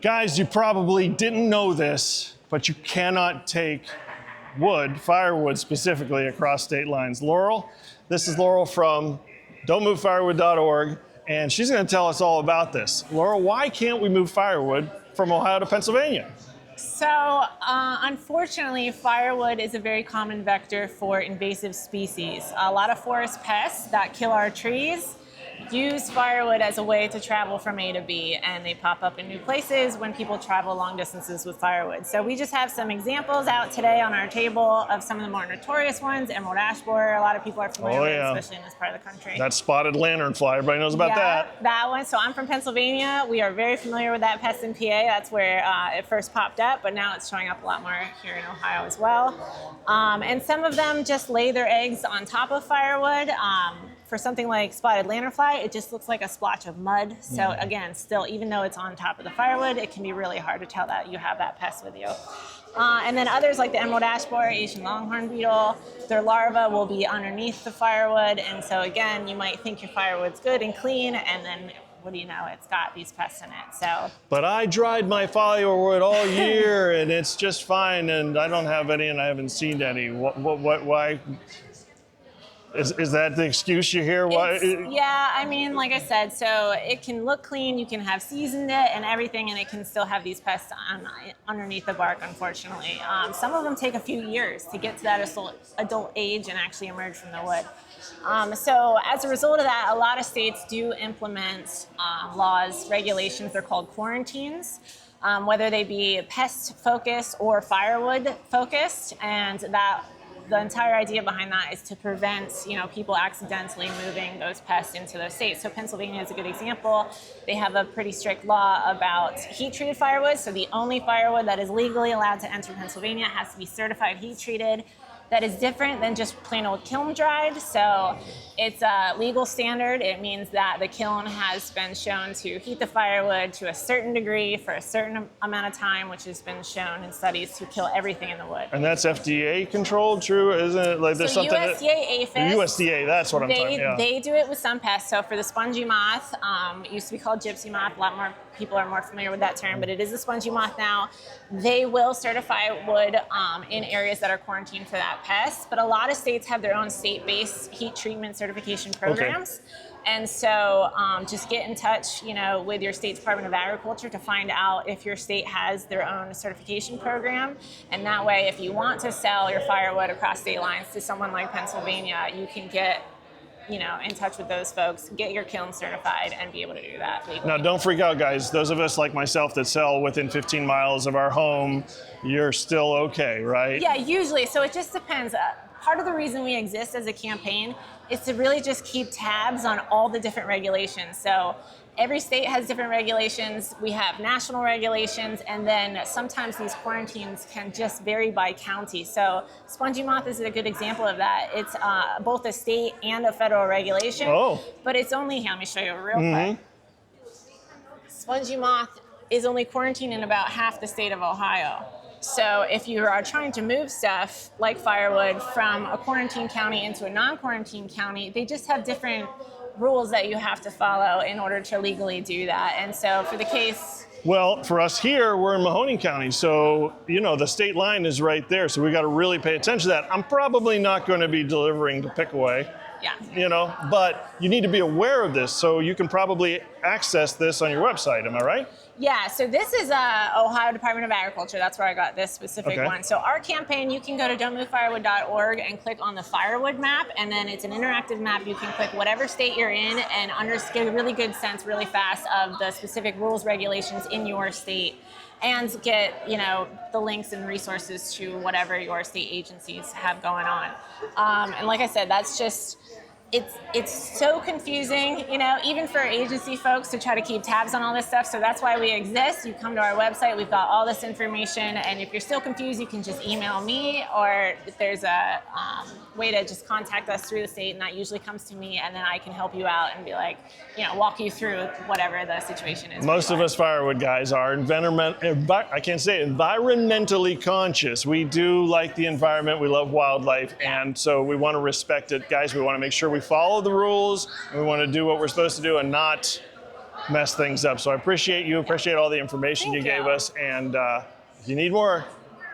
Guys, you probably didn't know this, but you cannot take wood, firewood specifically, across state lines. Laurel, this is Laurel from don'tmovefirewood.org, and she's going to tell us all about this. Laurel, why can't we move firewood from Ohio to Pennsylvania? So, unfortunately, firewood is a very common vector for invasive species. A lot of forest pests that kill our trees use firewood as a way to travel from A to B, and they pop up in new places when people travel long distances with firewood. So we just have some examples out today on our table of some of the more notorious ones. Emerald ash borer, a lot of people are familiar with, especially in this part of the country. That spotted lanternfly, everybody knows about that. That one. So I'm from Pennsylvania. We are very familiar with that pest in PA. That's where it first popped up, but now it's showing up a lot more here in Ohio as well. And some of them just lay their eggs on top of firewood. For something like spotted lanternfly, it just looks like a splotch of mud. So again, still, even though it's on top of the firewood, it can be really hard to tell that you have that pest with you. And then others like the emerald ash borer, Asian longhorn beetle, their larvae will be underneath the firewood. And so again, you might think your firewood's good and clean, and then what do you know, it's got these pests in it. So. But I dried my firewood all year and it's just fine, and I don't have any and I haven't seen any. Why? Is that the excuse you hear? Why? Yeah, I mean, like I said, so it can look clean, you can have seasoned it and everything, and it can still have these pests underneath the bark, unfortunately. Some of them take a few years to get to that adult age and actually emerge from the wood. So as a result of that, a lot of states do implement laws, regulations, they're called quarantines. Whether they be pest-focused or firewood-focused, and that the entire idea behind that is to prevent, people accidentally moving those pests into those states. So Pennsylvania is a good example. They have a pretty strict law about heat-treated firewood. So the only firewood that is legally allowed to enter Pennsylvania has to be certified heat-treated. That is different than just plain old kiln dried. So it's a legal standard. It means that the kiln has been shown to heat the firewood to a certain degree for a certain amount of time, which has been shown in studies to kill everything in the wood. And that's FDA controlled, true? Isn't it? Like there's something USDA APHIS. USDA, that's what I'm talking about. They do it with some pests. So for the spongy moth, it used to be called gypsy moth. A lot more people are more familiar with that term, but it is a spongy moth now. They will certify wood in areas that are quarantined for that pest, but a lot of states have their own state-based heat treatment certification programs. Okay. And so just get in touch, with your state Department of Agriculture to find out if your state has their own certification program. And that way, if you want to sell your firewood across state lines to someone like Pennsylvania, you can get in touch with those folks, get your kiln certified, and be able to do that legally. Now, don't freak out, guys. Those of us like myself that sell within 15 miles of our home, you're still okay, right? Yeah, usually. So it just depends. Part of the reason we exist as a campaign is to really just keep tabs on all the different regulations. So every state has different regulations. We have national regulations, and then sometimes these quarantines can just vary by county. So spongy moth is a good example of that. It's both a state and a federal regulation. But it's only, let me show you real quick. Spongy moth is only quarantined in about half the state of Ohio. So if you are trying to move stuff like firewood from a quarantine county into a non-quarantine county, they just have different rules that you have to follow in order to legally do that. And so for the case... Well, for us here, we're in Mahoning County, so, the state line is right there, so we got to really pay attention to that. I'm probably not going to be delivering to Pickaway. Yeah. But you need to be aware of this, so you can probably access this on your website, am I right? Yeah, so this is Ohio Department of Agriculture. That's where I got this specific one. So our campaign, you can go to don'tmovefirewood.org and click on the firewood map, and then it's an interactive map. You can click whatever state you're in and get a really good sense really fast of the specific rules, regulations in your state, and get, the links and resources to whatever your state agencies have going on. And like I said, that's just... It's so confusing, even for agency folks to try to keep tabs on all this stuff. So that's why we exist. You come to our website, we've got all this information. And if you're still confused, you can just email me, or if there's a way to just contact us through the state, and that usually comes to me, and then I can help you out and be like, walk you through whatever the situation is. Most of us firewood guys are environmentally conscious. We do like the environment, we love wildlife, and so we want to respect it. Guys, we want to make sure we follow the rules, and we want to do what we're supposed to do and not mess things up. So I appreciate you, appreciate all the information Thank you gave you. us. And if you need more,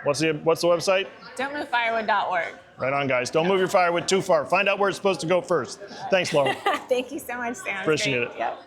what's the website? Don'tMoveFirewood.org. Right on, guys. Don't move your firewood too far. Find out where it's supposed to go first. Thanks, Laurel. Thank you so much, Sam. It's Appreciate great. it. Yep.